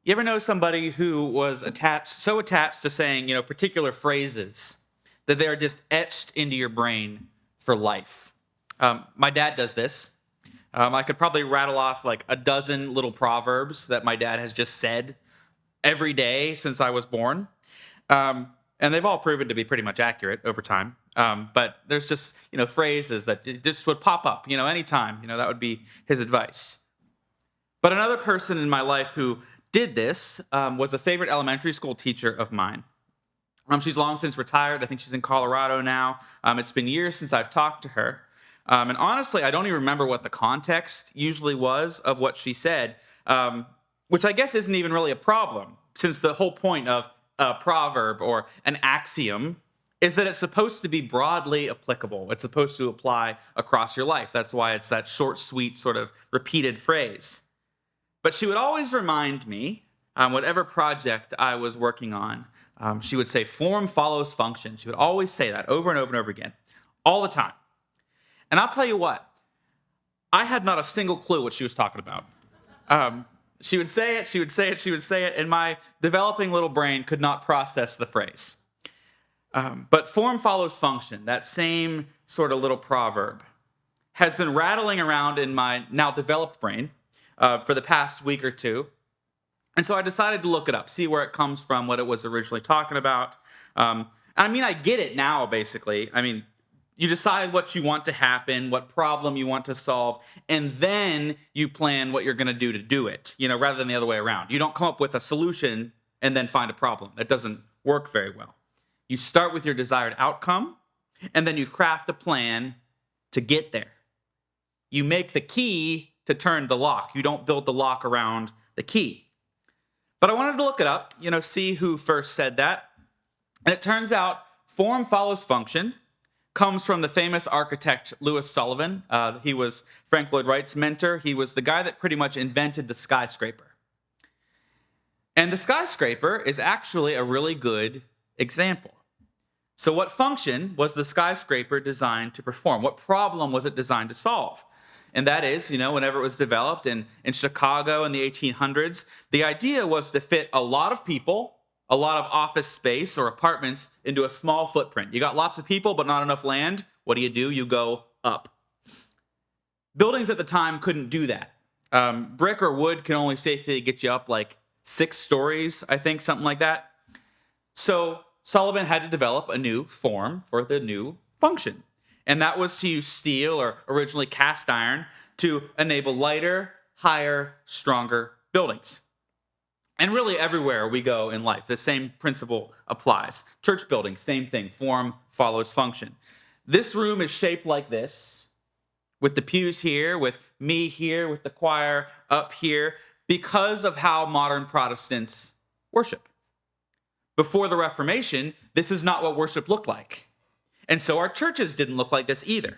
You ever know somebody who was so attached to saying, particular phrases that they're just etched into your brain for life? My dad does this. I could probably rattle off like a dozen little proverbs that my dad has just said every day since I was born. And they've all proven to be pretty much accurate over time. But there's just, phrases that just would pop up, anytime, that would be his advice. But another person in my life who did this was a favorite elementary school teacher of mine. She's long since retired. I think she's in Colorado now. It's been years since I've talked to her. And honestly, I don't even remember what the context usually was of what she said, which I guess isn't even really a problem, since the whole point of a proverb or an axiom is that it's supposed to be broadly applicable. It's supposed to apply across your life. That's why it's that short, sweet, sort of repeated phrase. But she would always remind me, whatever project I was working on, she would say, form follows function. She would always say that over and over and over again, all the time. And I'll tell you what, I had not a single clue what she was talking about. She would say it, she would say it, she would say it, and my developing little brain could not process the phrase. But form follows function, that same sort of little proverb, has been rattling around in my now developed brain for the past week or two. And so I decided to look it up, see where it comes from, what it was originally talking about. I get it now, basically. You decide what you want to happen, what problem you want to solve, and then you plan what you're going to do it, rather than the other way around. You don't come up with a solution and then find a problem. That doesn't work very well. You start with your desired outcome, and then you craft a plan to get there. You make the key to turn the lock. You don't build the lock around the key. But I wanted to look it up, see who first said that. And it turns out form follows function comes from the famous architect Louis Sullivan. He was Frank Lloyd Wright's mentor. He was the guy that pretty much invented the skyscraper. And the skyscraper is actually a really good example. So what function was the skyscraper designed to perform? What problem was it designed to solve? And that is, whenever it was developed in Chicago in the 1800s, the idea was to fit a lot of people, a lot of office space or apartments into a small footprint. You got lots of people, but not enough land. What do? You go up. Buildings at the time couldn't do that. Brick or wood can only safely get you up like 6 stories, I think, something like that. So Sullivan had to develop a new form for the new function. And that was to use steel, or originally cast iron, to enable lighter, higher, stronger buildings. And really everywhere we go in life, the same principle applies. Church buildings, same thing. Form follows function. This room is shaped like this, with the pews here, with me here, with the choir up here, because of how modern Protestants worship. Before the Reformation, this is not what worship looked like. And so our churches didn't look like this either.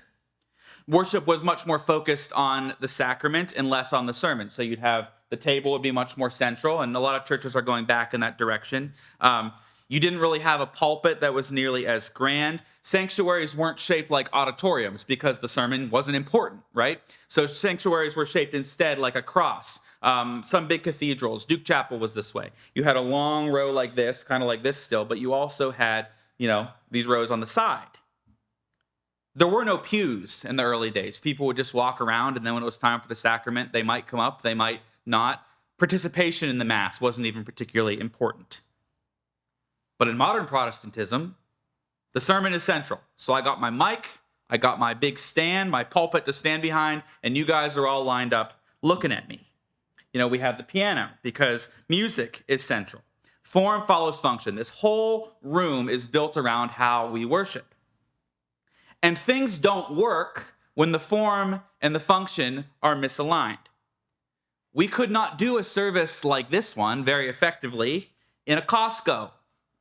Worship was much more focused on the sacrament and less on the sermon. So you'd have the table would be much more central, and a lot of churches are going back in that direction. You didn't really have a pulpit that was nearly as grand. Sanctuaries weren't shaped like auditoriums because the sermon wasn't important, right? So sanctuaries were shaped instead like a cross. Some big cathedrals, Duke Chapel was this way. You had a long row like this, kind of like this still, but you also had, these rows on the side. There were no pews in the early days. People would just walk around, and then when it was time for the sacrament, they might come up, they might not. Participation in the Mass wasn't even particularly important. But in modern Protestantism, the sermon is central. So I got my mic, I got my big stand, my pulpit to stand behind, and you guys are all lined up looking at me. We have the piano because music is central. Form follows function. This whole room is built around how we worship. And things don't work when the form and the function are misaligned. We could not do a service like this one very effectively in a Costco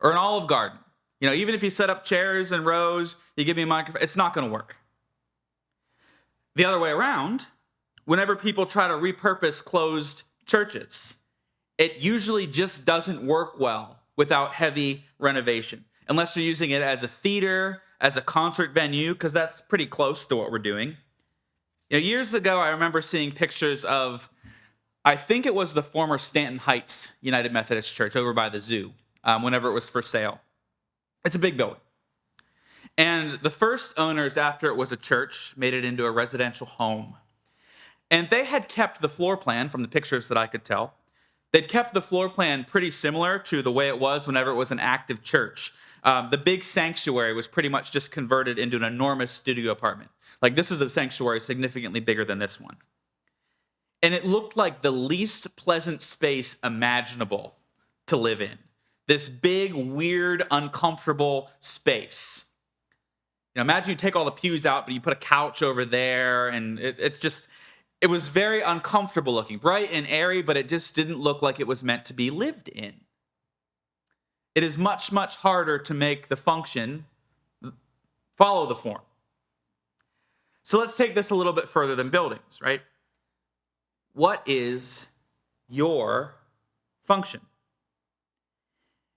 or an Olive Garden. Even if you set up chairs and rows, you give me a microphone, it's not going to work. The other way around, whenever people try to repurpose closed churches, it usually just doesn't work well without heavy renovation, unless you're using it as a theater, as a concert venue, because that's pretty close to what we're doing. Years ago, I remember seeing pictures of I think it was the former Stanton Heights United Methodist Church over by the zoo, whenever it was for sale. It's a big building. And the first owners, after it was a church, made it into a residential home. And they had kept the floor plan, from the pictures that I could tell, they'd kept the floor plan pretty similar to the way it was whenever it was an active church. The big sanctuary was pretty much just converted into an enormous studio apartment. Like, this is a sanctuary significantly bigger than this one. And it looked like the least pleasant space imaginable to live in. This big, weird, uncomfortable space. Imagine you take all the pews out, but you put a couch over there, and it was very uncomfortable looking. Bright and airy, but it just didn't look like it was meant to be lived in. It is much, much harder to make the function follow the form. So let's take this a little bit further than buildings, right? What is your function?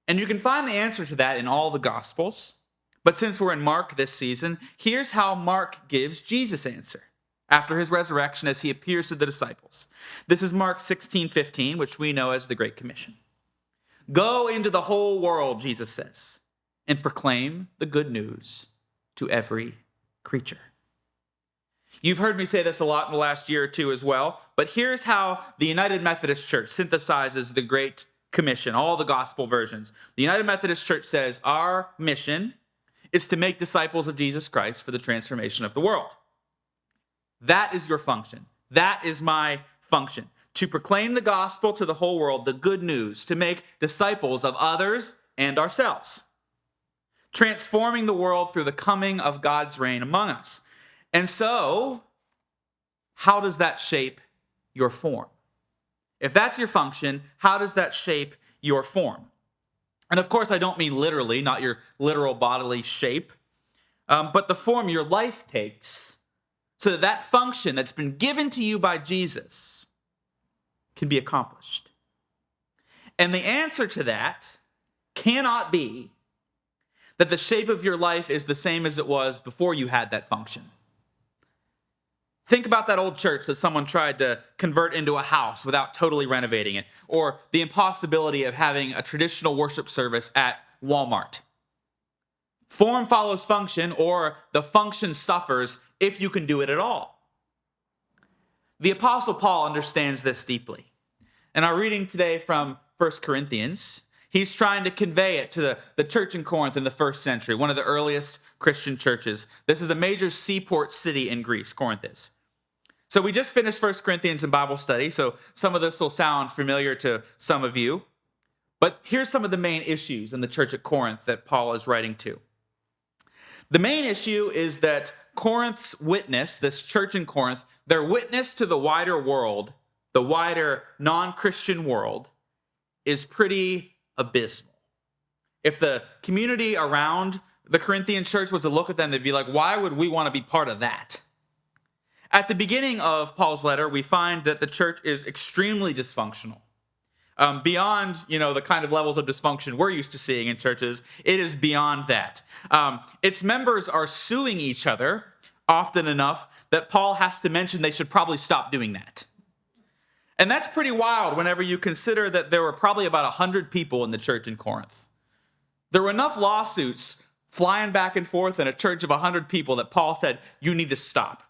And you can find the answer to that in all the Gospels. But since we're in Mark this season, here's how Mark gives Jesus' answer after his resurrection as he appears to the disciples. This is Mark 16:15, which we know as the Great Commission. Go into the whole world, Jesus says, and proclaim the good news to every creature. You've heard me say this a lot in the last year or two as well, but here's how the United Methodist Church synthesizes the Great Commission, all the gospel versions. The United Methodist Church says, our mission is to make disciples of Jesus Christ for the transformation of the world. That is your function. That is my function. To proclaim the gospel to the whole world, the good news, to make disciples of others and ourselves. Transforming the world through the coming of God's reign among us. And so, how does that shape your form? If that's your function, how does that shape your form? And of course, I don't mean literally, not your literal bodily shape, but the form your life takes so that that function that's been given to you by Jesus can be accomplished. And the answer to that cannot be that the shape of your life is the same as it was before you had that function. Think about that old church that someone tried to convert into a house without totally renovating it, or the impossibility of having a traditional worship service at Walmart. Form follows function, or the function suffers if you can do it at all. The Apostle Paul understands this deeply. In our reading today from 1 Corinthians, he's trying to convey it to the church in Corinth in the first century, one of the earliest Christian churches. This is a major seaport city in Greece, Corinth is. So we just finished 1 Corinthians in Bible study, so some of this will sound familiar to some of you. But here's some of the main issues in the church at Corinth that Paul is writing to. The main issue is that Corinth's witness, this church in Corinth, their witness to the wider world, the wider non-Christian world, is pretty abysmal. If the community around the Corinthian church was to look at them, they'd be like, why would we want to be part of that? At the beginning of Paul's letter, we find that the church is extremely dysfunctional. Beyond, the kind of levels of dysfunction we're used to seeing in churches, it is beyond that. Its members are suing each other often enough that Paul has to mention they should probably stop doing that. And that's pretty wild whenever you consider that there were probably about 100 people in the church in Corinth. There were enough lawsuits flying back and forth in a church of 100 people that Paul said, you need to stop.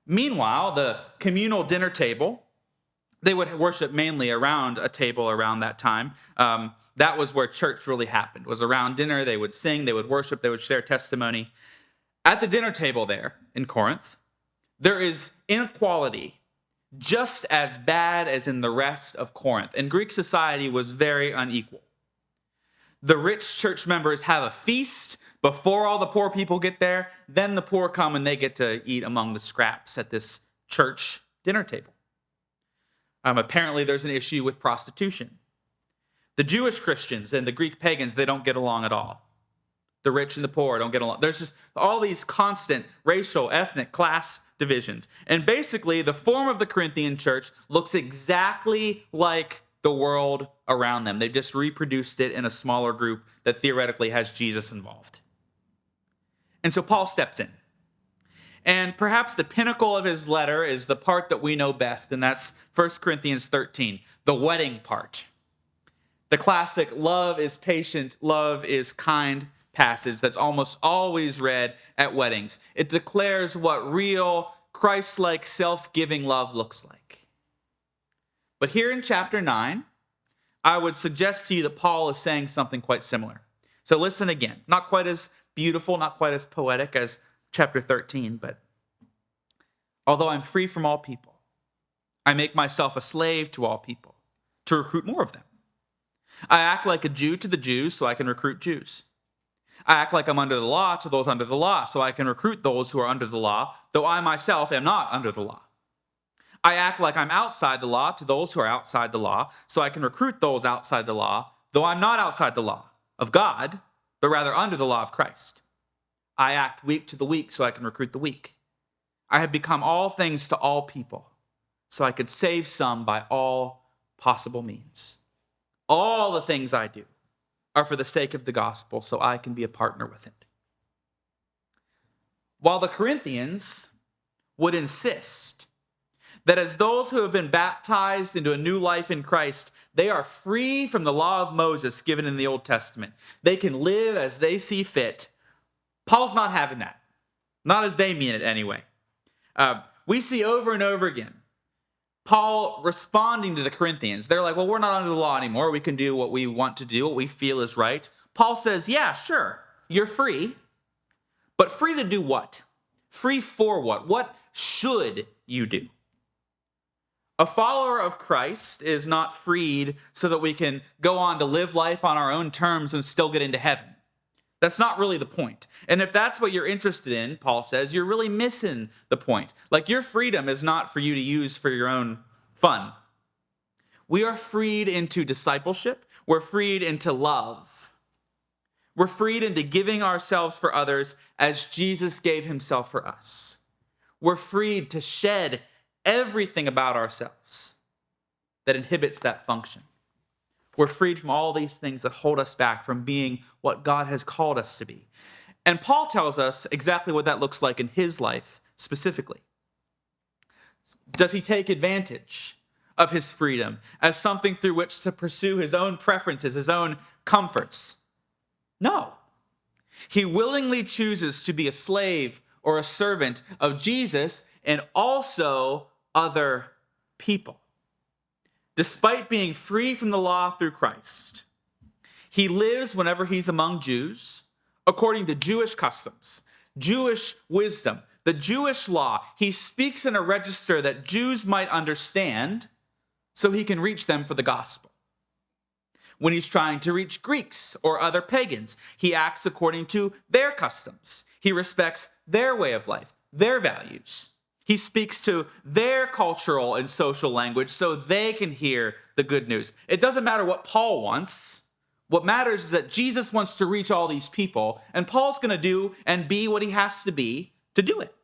Meanwhile, the communal dinner table, they would worship mainly around a table around that time. That was where church really happened, was around dinner. They would sing, they would worship, they would share testimony. At the dinner table there in Corinth, there is inequality just as bad as in the rest of Corinth. And Greek society was very unequal. The rich church members have a feast before all the poor people get there. Then the poor come and they get to eat among the scraps at this church dinner table. Apparently, there's an issue with prostitution. The Jewish Christians and the Greek pagans, they don't get along at all. The rich and the poor don't get along. There's just all these constant racial, ethnic, class divisions. And basically, the form of the Corinthian church looks exactly like the world around them. They've just reproduced it in a smaller group that theoretically has Jesus involved. And so Paul steps in. And perhaps the pinnacle of his letter is the part that we know best, and that's 1 Corinthians 13, the wedding part. The classic love is patient, love is kind passage that's almost always read at weddings. It declares what real Christ-like self-giving love looks like. But here in chapter 9, I would suggest to you that Paul is saying something quite similar. So listen again. Not quite as beautiful, not quite as poetic as chapter 13, but although I'm free from all people, I make myself a slave to all people to recruit more of them. I act like a Jew to the Jews so I can recruit Jews. I act like I'm under the law to those under the law so I can recruit those who are under the law, though I myself am not under the law. I act like I'm outside the law to those who are outside the law so I can recruit those outside the law, though I'm not outside the law of God, but rather under the law of Christ. I act weak to the weak so I can recruit the weak. I have become all things to all people so I could save some by all possible means. All the things I do are for the sake of the gospel so I can be a partner with it. While the Corinthians would insist that as those who have been baptized into a new life in Christ, they are free from the law of Moses given in the Old Testament. They can live as they see fit. Paul's not having that. Not as they mean it anyway. We see over and over again Paul responding to the Corinthians. They're like, well, we're not under the law anymore. We can do what we want to do, what we feel is right. Paul says, yeah, sure, you're free. But free to do what? Free for what? What should you do? A follower of Christ is not freed so that we can go on to live life on our own terms and still get into heaven. That's not really the point. And if that's what you're interested in, Paul says, you're really missing the point. Like, your freedom is not for you to use for your own fun. We are freed into discipleship. We're freed into love. We're freed into giving ourselves for others as Jesus gave himself for us. We're freed to shed everything about ourselves that inhibits that function. We're freed from all these things that hold us back from being what God has called us to be. And Paul tells us exactly what that looks like in his life specifically. Does he take advantage of his freedom as something through which to pursue his own preferences, his own comforts? No. He willingly chooses to be a slave or a servant of Jesus and also other people. Despite being free from the law through Christ, he lives whenever he's among Jews, according to Jewish customs, Jewish wisdom, the Jewish law. He speaks in a register that Jews might understand so he can reach them for the gospel. When he's trying to reach Greeks or other pagans, he acts according to their customs. He respects their way of life, their values. He speaks to their cultural and social language so they can hear the good news. It doesn't matter what Paul wants. What matters is that Jesus wants to reach all these people, and Paul's going to do and be what he has to be to do it.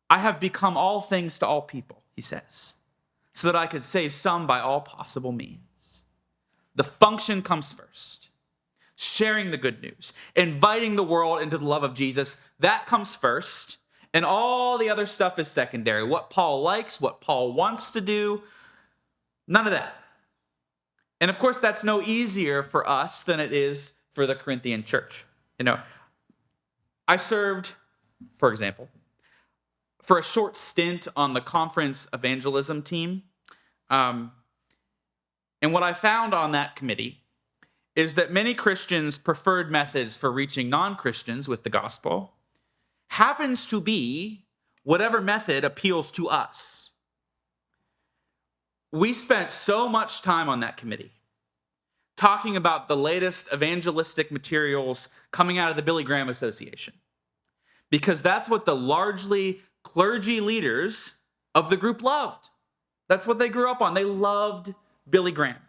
I have become all things to all people, he says, so that I could save some by all possible means. The function comes first. Sharing the good news, inviting the world into the love of Jesus, that comes first. And all the other stuff is secondary. What Paul likes, what Paul wants to do, none of that. And of course, that's no easier for us than it is for the Corinthian church. I served, for example, for a short stint on the conference evangelism team. And what I found on that committee is that many Christians' preferred methods for reaching non-Christians with the gospel happens to be whatever method appeals to us. We spent so much time on that committee talking about the latest evangelistic materials coming out of the Billy Graham Association, because that's what the largely clergy leaders of the group loved. That's what they grew up on. They loved Billy Graham.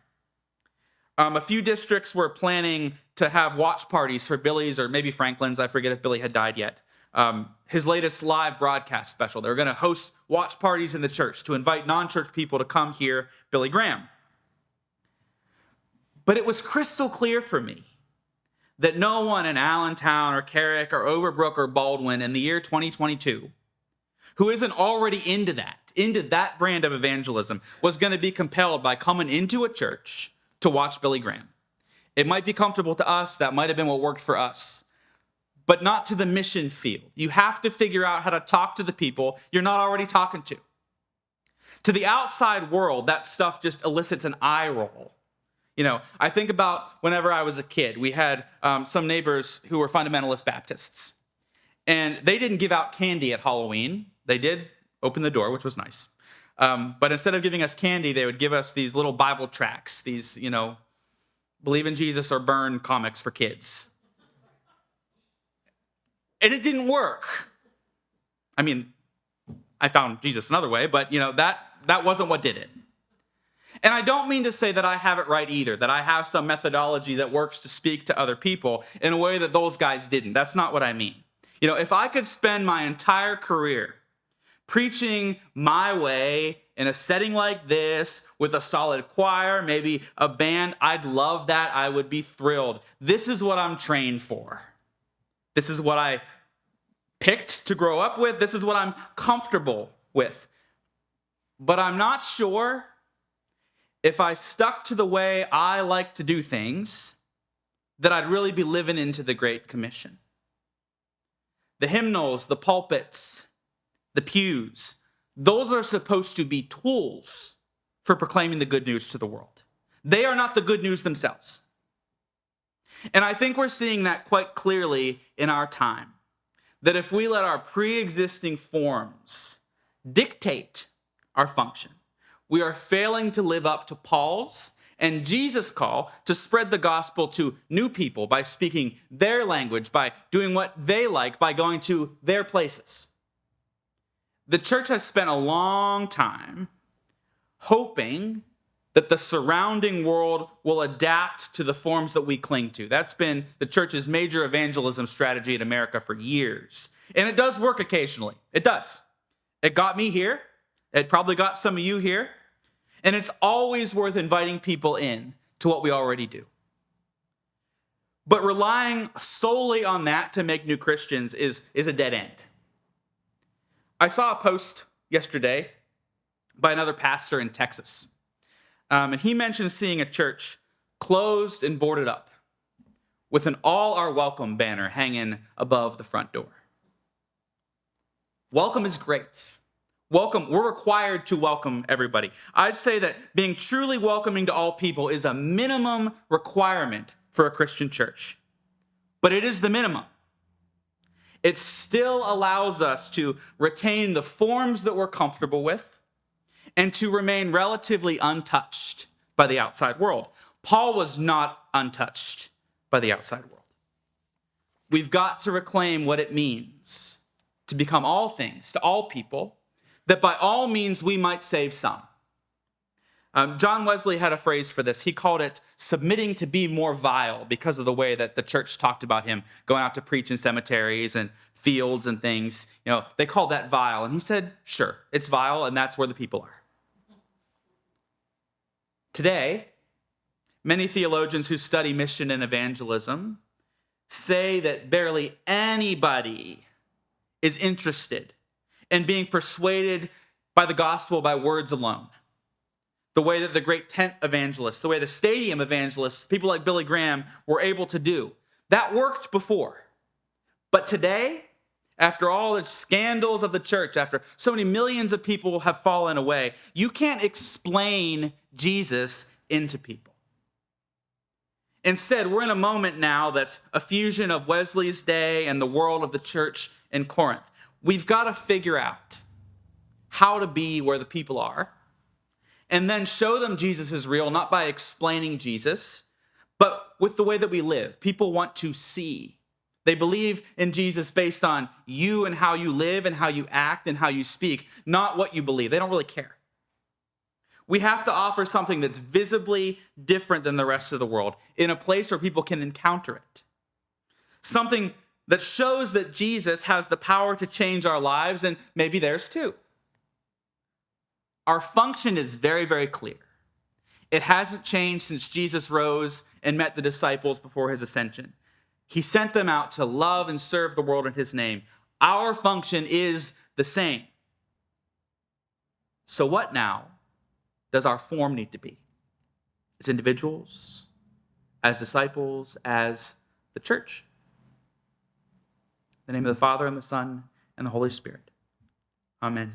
A few districts were planning to have watch parties for Billy's or maybe Franklin's. I forget if Billy had died yet. His latest live broadcast special. They were going to host watch parties in the church to invite non-church people to come hear Billy Graham. But it was crystal clear for me that no one in Allentown or Carrick or Overbrook or Baldwin in the year 2022 who isn't already into that brand of evangelism was going to be compelled by coming into a church to watch Billy Graham. It might be comfortable to us. That might have been what worked for us, but not to the mission field. You have to figure out how to talk to the people you're not already talking to. To the outside world, that stuff just elicits an eye roll. I think about whenever I was a kid, we had some neighbors who were fundamentalist Baptists, and they didn't give out candy at Halloween. They did open the door, which was nice. But instead of giving us candy, they would give us these little Bible tracts, these, believe in Jesus or burn comics for kids. And it didn't work. I mean, I found Jesus another way, but, that wasn't what did it. And I don't mean to say that I have it right either, that I have some methodology that works to speak to other people in a way that those guys didn't. That's not what I mean. If I could spend my entire career preaching my way in a setting like this with a solid choir, maybe a band, I'd love that. I would be thrilled. This is what I'm trained for. This is what I picked to grow up with. This is what I'm comfortable with. But I'm not sure if I stuck to the way I like to do things, that I'd really be living into the Great Commission. The hymnals, the pulpits, the pews, those are supposed to be tools for proclaiming the good news to the world. They are not the good news themselves. And I think we're seeing that quite clearly in our time, that if we let our pre-existing forms dictate our function, we are failing to live up to Paul's and Jesus' call to spread the gospel to new people by speaking their language, by doing what they like, by going to their places. The church has spent a long time hoping that the surrounding world will adapt to the forms that we cling to. That's been the church's major evangelism strategy in America for years. And it does work occasionally. It does. It got me here. It probably got some of you here. And it's always worth inviting people in to what we already do. But relying solely on that to make new Christians is a dead end. I saw a post yesterday by another pastor in Texas. And he mentioned seeing a church closed and boarded up with an "All Are Welcome" banner hanging above the front door. Welcome is great. Welcome, we're required to welcome everybody. I'd say that being truly welcoming to all people is a minimum requirement for a Christian church. But it is the minimum. It still allows us to retain the forms that we're comfortable with and to remain relatively untouched by the outside world. Paul was not untouched by the outside world. We've got to reclaim what it means to become all things to all people, that by all means we might save some. John Wesley had a phrase for this. He called it submitting to be more vile, because of the way that the church talked about him going out to preach in cemeteries and fields and things. They called that vile. And he said, sure, it's vile, and that's where the people are. Today, many theologians who study mission and evangelism say that barely anybody is interested and being persuaded by the gospel by words alone. The way that the great tent evangelists, the way the stadium evangelists, people like Billy Graham were able to do. That worked before. But today, after all the scandals of the church, after so many millions of people have fallen away, you can't explain Jesus into people. Instead, we're in a moment now that's a fusion of Wesley's day and the world of the church in Corinth. We've got to figure out how to be where the people are and then show them Jesus is real, not by explaining Jesus, but with the way that we live. People want to see. They believe in Jesus based on you and how you live and how you act and how you speak, not what you believe. They don't really care. We have to offer something that's visibly different than the rest of the world in a place where people can encounter it. Something that shows that Jesus has the power to change our lives and maybe theirs too. Our function is very, very clear. It hasn't changed since Jesus rose and met the disciples before his ascension. He sent them out to love and serve the world in his name. Our function is the same. So what now does our form need to be? As individuals, as disciples, as the church? In the name of the Father, and the Son, and the Holy Spirit. Amen.